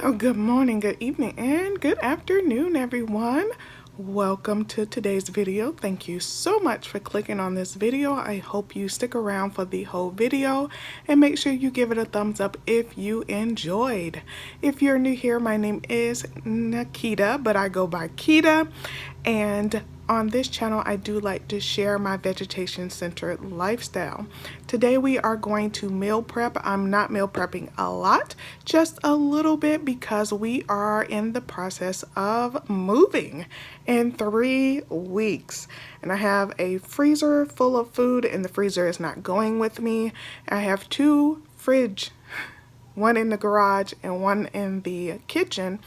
Well, good morning, good evening, and good afternoon, everyone. Welcome to today's video. Thank you so much for clicking on this video. I hope you stick around for the whole video and make sure you give it a thumbs up if you enjoyed. If you're new here, my name is Nikita, but I go by Kita, and on this channel, I do like to share my vegetation-centered lifestyle. Today we are going to meal prep. I'm not meal prepping a lot, just a little bit because we are in the process of moving in 3 weeks. And I have a freezer full of food and the freezer is not going with me. I have 2 fridge, one in the garage and one in the kitchen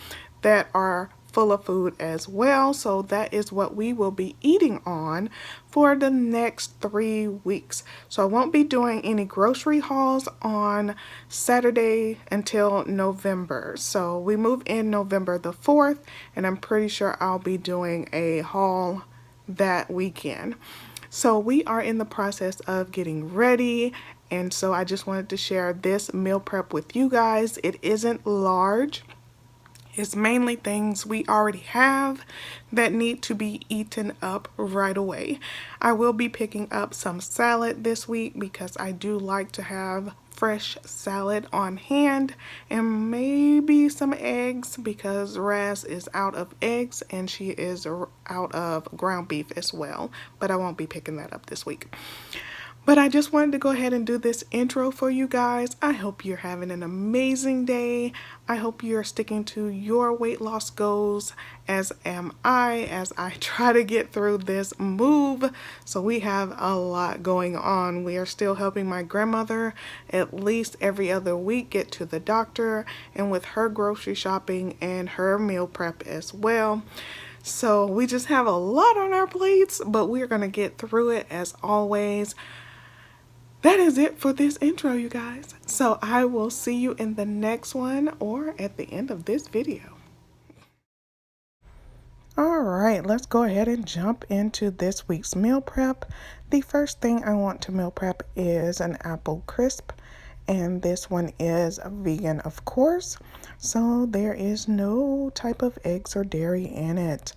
that are full of food as well. So that is what we will be eating on for the next 3 weeks. So I won't be doing any grocery hauls on Saturday until November. So we move in November the 4th, and I'm pretty sure I'll be doing a haul that weekend. So we are in the process of getting ready, and so I just wanted to share this meal prep with you guys. It isn't large. It's mainly things we already have that need to be eaten up right away. I will be picking up some salad this week because I do like to have fresh salad on hand, and maybe some eggs because Raz is out of eggs and she is out of ground beef as well, but I won't be picking that up this week. But I just wanted to go ahead and do this intro for you guys. I hope you're having an amazing day. I hope you're sticking to your weight loss goals, as am I, as I try to get through this move. So we have a lot going on. We are still helping my grandmother at least every other week get to the doctor, and with her grocery shopping and her meal prep as well. So we just have a lot on our plates, but we're going to get through it as always. That is it for this intro, you guys. So I will see you in the next one or at the end of this video. All right, let's go ahead and jump into this week's meal prep. The first thing I want to meal prep is an apple crisp, and this one is vegan, of course. So there is no type of eggs or dairy in it.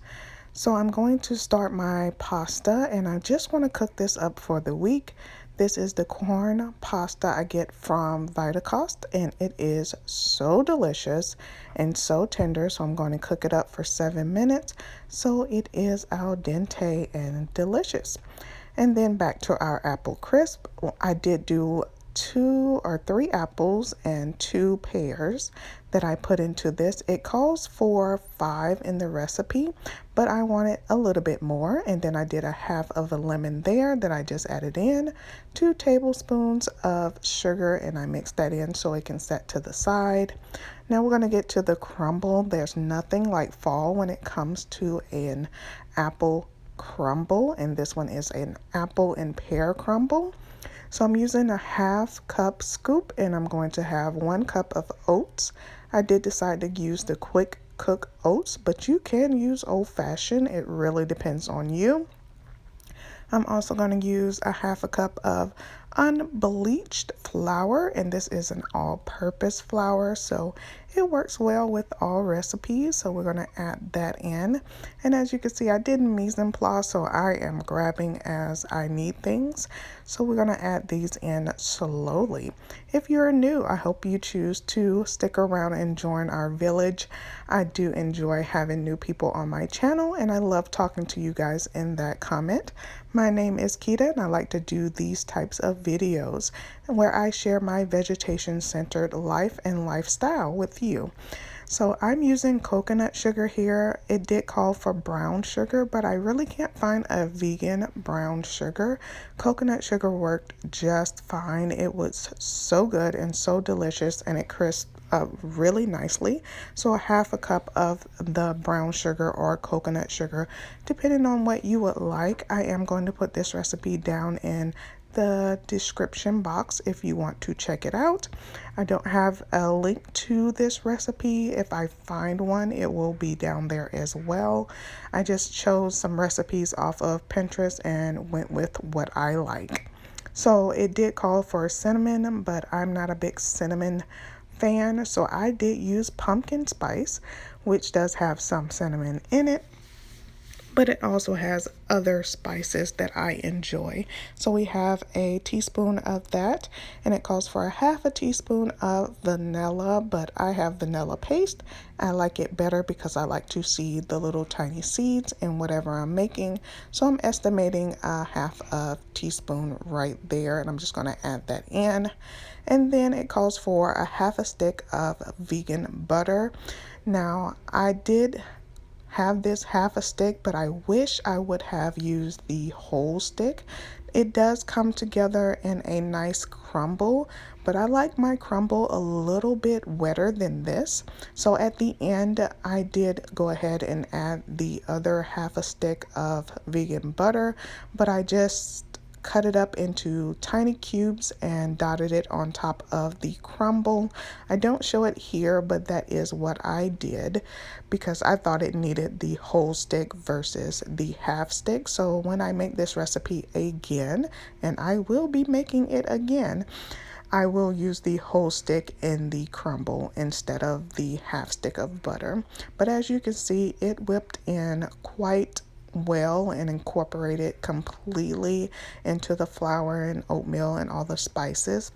So I'm going to start my pasta, and I just want to cook this up for the week. This is the corn pasta I get from Vitacost, and it is so delicious and so tender. So I'm going to cook it up for 7 minutes so it is al dente and delicious. And then back to our apple crisp. I did do 2 or 3 apples and 2 pears that I put into this. It calls for 5 in the recipe, but I wanted a little bit more, and then I did a half of a lemon there that I just added in, 2 tablespoons of sugar, and I mixed that in so it can set to the side. Now we're going to get to the crumble. There's nothing like fall when it comes to an apple crumble, and this one is an apple and pear crumble. So I'm using a 1/2 cup scoop, and I'm going to have 1 cup of oats. I did decide to use the quick cook oats, but you can use old-fashioned. It really depends on you. I'm also going to use a 1/2 cup of unbleached flour, and this is an all-purpose flour, so it works well with all recipes. So we're going to add that in, and as you can see, I did mise en place, so I am grabbing as I need things. So we're going to add these in slowly. If you're new, I hope you choose to stick around and join our village. I do enjoy having new people on my channel, and I love talking to you guys in that comment. My name is Kita, and I like to do these types of videos where I share my vegetation-centered life and lifestyle with you. So I'm using coconut sugar here. It did call for brown sugar, but I really can't find a vegan brown sugar. Coconut sugar worked just fine. It was so good and so delicious, and it crisped up really nicely. So a 1/2 cup of the brown sugar or coconut sugar, depending on what you would like. I am going to put this recipe down in the description box if you want to check it out. I don't have a link to this recipe. If I find one, it will be down there as well. I just chose some recipes off of Pinterest and went with what I like. So it did call for cinnamon, but I'm not a big cinnamon fan, so I did use pumpkin spice, which does have some cinnamon in it, but it also has other spices that I enjoy. So we have a teaspoon of that, and it calls for a half a teaspoon of vanilla, but I have vanilla paste. I like it better because I like to see the little tiny seeds in whatever I'm making. So I'm estimating a half a teaspoon right there, and I'm just going to add that in. And then it calls for a half a stick of vegan butter. Now, I did have this half a stick, but I wish I would have used the whole stick. It does come together in a nice crumble, but I like my crumble a little bit wetter than this. So at the end, I did go ahead and add the other half a stick of vegan butter, but I just cut it up into tiny cubes and dotted it on top of the crumble. I don't show it here, but that is what I did because I thought it needed the whole stick versus the half stick. So when I make this recipe again, and I will be making it again, I will use the whole stick in the crumble instead of the half stick of butter. But as you can see, it whipped in quite well and incorporated completely into the flour and oatmeal and all the spices.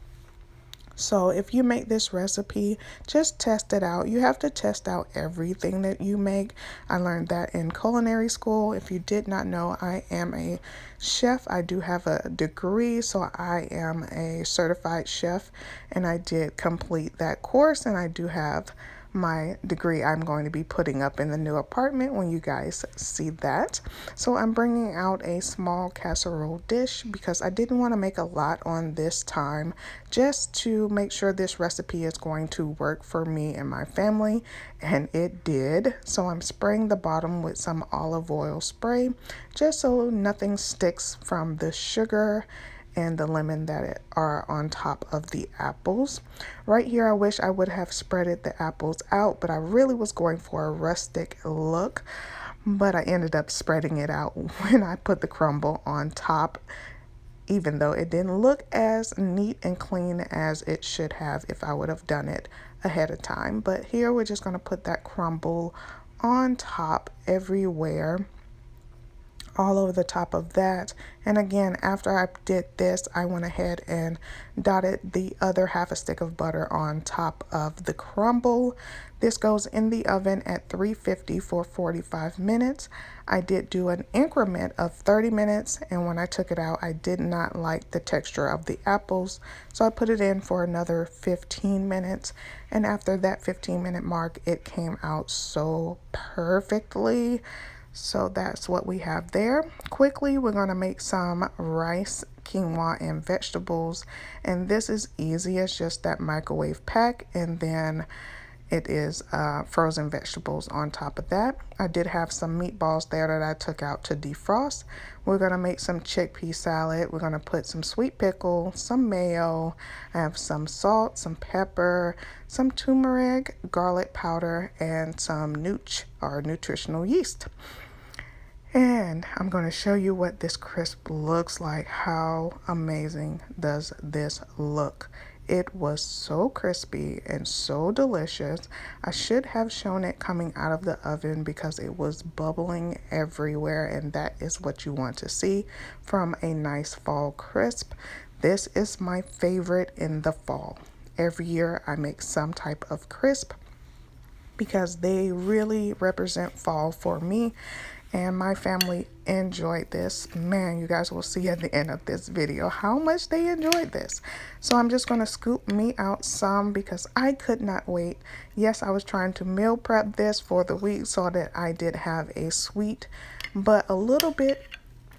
So if you make this recipe, just test it out. You have to test out everything that you make. I learned that in culinary school. If you did not know, I am a chef. I do have a degree, so I am a certified chef, and I did complete that course, and I do have my degree I'm going to be putting up in the new apartment when you guys see that. So I'm bringing out a small casserole dish because I didn't want to make a lot on this time, just to make sure this recipe is going to work for me and my family, and it did. So I'm spraying the bottom with some olive oil spray just so nothing sticks from the sugar and the lemon that are on top of the apples. Right here, I wish I would have spreaded the apples out, but I really was going for a rustic look, but I ended up spreading it out when I put the crumble on top, even though it didn't look as neat and clean as it should have if I would have done it ahead of time. But here we're just going to put that crumble on top everywhere, all over the top of that. And again, after I did this, I went ahead and dotted the other half a stick of butter on top of the crumble. This goes in the oven at 350 for 45 minutes. I did do an increment of 30 minutes, and when I took it out, I did not like the texture of the apples, so I put it in for another 15 minutes. And after that 15-minute mark, it came out so perfectly. So that's what we have there. Quickly, we're going to make some rice, quinoa, and vegetables. And this is easy. It's just that microwave pack, and then it is frozen vegetables on top of that. I did have some meatballs there that I took out to defrost. We're going to make some chickpea salad. We're going to put some sweet pickle, some mayo. I have some salt, some pepper, some turmeric, garlic powder, and some nooch or nutritional yeast. And I'm going to show you what this crisp looks like. How amazing does this look? It was so crispy and so delicious. I should have shown it coming out of the oven because it was bubbling everywhere, and that is what you want to see from a nice fall crisp. This is my favorite in the fall. Every year I make some type of crisp because they really represent fall for me, and my family enjoyed this. Man, you guys will see at the end of this video how much they enjoyed this. So I'm just going to scoop me out some because I could not wait. Yes, I was trying to meal prep this for the week so that I did have a sweet but a little bit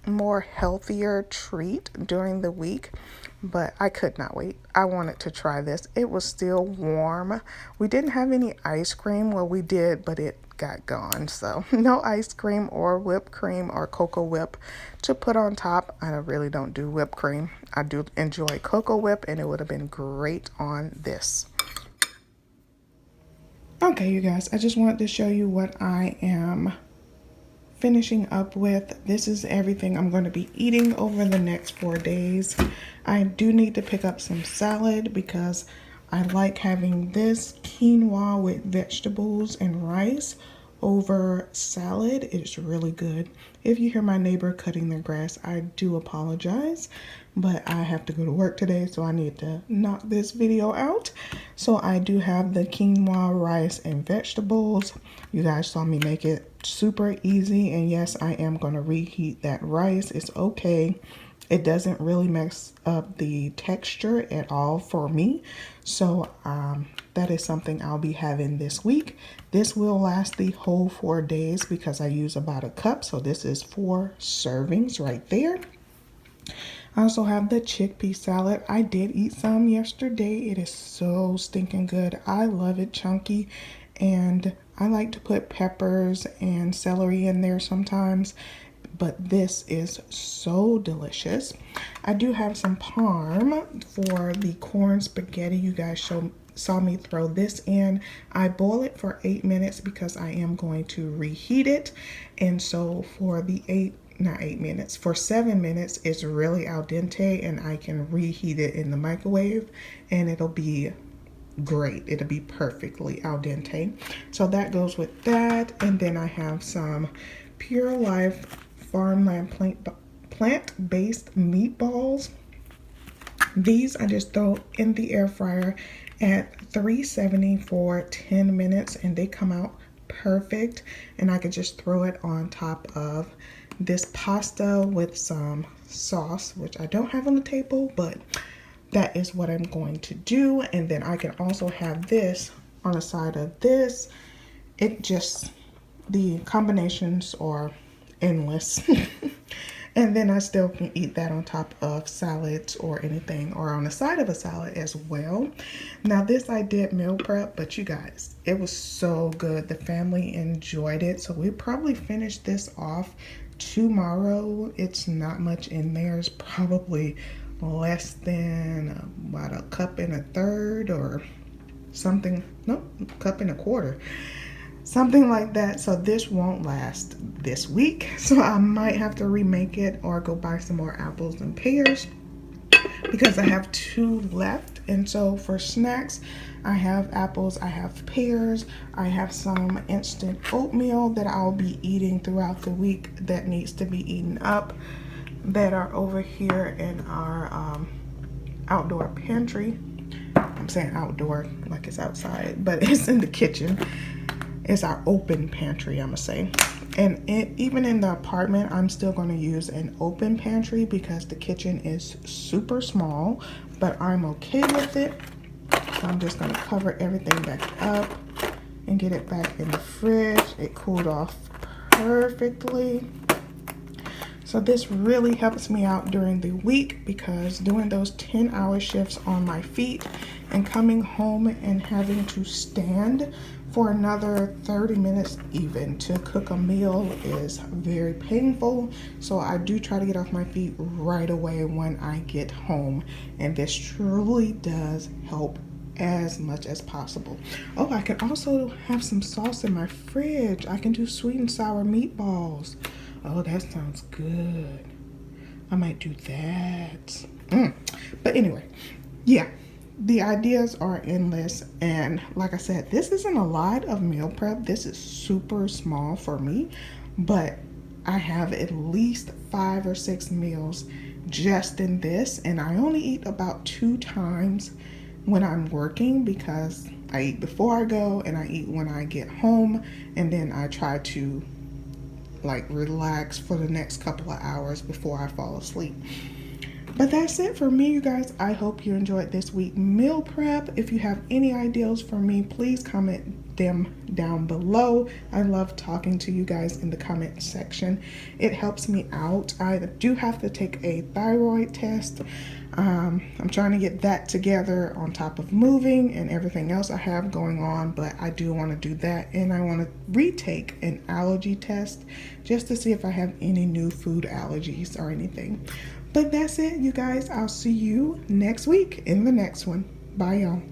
more healthier treat during the week, but I could not wait. I wanted to try this. It was still warm. We didn't have any ice cream. Well, we did, but it got gone. So no ice cream or whipped cream or Cocoa Whip to put on top. I really don't do whipped cream. I do enjoy Cocoa Whip, and it would have been great on this. Okay, you guys, I just wanted to show you what I am finishing up with. This is everything I'm going to be eating over the next 4 days. I do need to pick up some salad because I like having this quinoa with vegetables and rice over salad. It's really good. If you hear my neighbor cutting their grass, I do apologize, but I have to go to work today, so I need to knock this video out. So I do have the quinoa, rice, and vegetables. You guys saw me make it super easy, and yes, I am going to reheat that rice. It's okay. It doesn't really mess up the texture at all for me. So that is something I'll be having this week. This will last the whole 4 days because I use about a cup. So this is 4 servings right there. I also have the chickpea salad. I did eat some yesterday. It is so stinking good. I love it chunky, and I like to put peppers and celery in there sometimes, but this is so delicious. I do have some parm for the corn spaghetti. You guys saw me throw this in. I boil it for 8 minutes because I am going to reheat it. And so for the 7 minutes, it's really al dente, and I can reheat it in the microwave and it'll be great. It'll be perfectly al dente. So that goes with that. And then I have some Pure Life farmland plant-based meatballs. These I just throw in the air fryer at 370 for 10 minutes, and they come out perfect. And I can just throw it on top of this pasta with some sauce, which I don't have on the table, but that is what I'm going to do. And then I can also have this on the side of this. The combinations are endless. And then I still can eat that on top of salads or anything, or on the side of a salad as well. Now this I did meal prep, but you guys, it was so good. The family enjoyed it. So we probably finish this off tomorrow. It's not much in there. It's probably less than about a cup and a third or something. Nope, cup and a quarter. Something like that. So this won't last this week. So I might have to remake it or go buy some more apples and pears because I have 2 left. And so for snacks, I have apples, I have pears, I have some instant oatmeal that I'll be eating throughout the week that needs to be eaten up, that are over here in our outdoor pantry. I'm saying outdoor like it's outside, but it's in the kitchen. It's our open pantry, I'm gonna say. And even in the apartment, I'm still gonna use an open pantry because the kitchen is super small, but I'm okay with it. So I'm just gonna cover everything back up and get it back in the fridge. It cooled off perfectly. So this really helps me out during the week, because doing those 10-hour shifts on my feet and coming home and having to stand for another 30 minutes even to cook a meal is very painful. So I do try to get off my feet right away when I get home, and this truly does help as much as possible. Oh, I can also have some sauce in my fridge. I can do sweet and sour meatballs. Oh, that sounds good. I might do that. But anyway, yeah, the ideas are endless. And like I said, this isn't a lot of meal prep. This is super small for me, but I have at least 5 or 6 meals just in this. And I only eat about 2 times when I'm working, because I eat before I go and I eat when I get home. And then I try to like relax for the next couple of hours before I fall asleep. But that's it for me, you guys. I hope you enjoyed this week meal prep. If you have any ideas for me, please comment them down below. I love talking to you guys in the comment section. It helps me out. I do have to take a thyroid test. I'm trying to get that together on top of moving and everything else I have going on, but I do want to do that. And I want to retake an allergy test just to see if I have any new food allergies or anything. But that's it, you guys. I'll see you next week in the next one. Bye, y'all.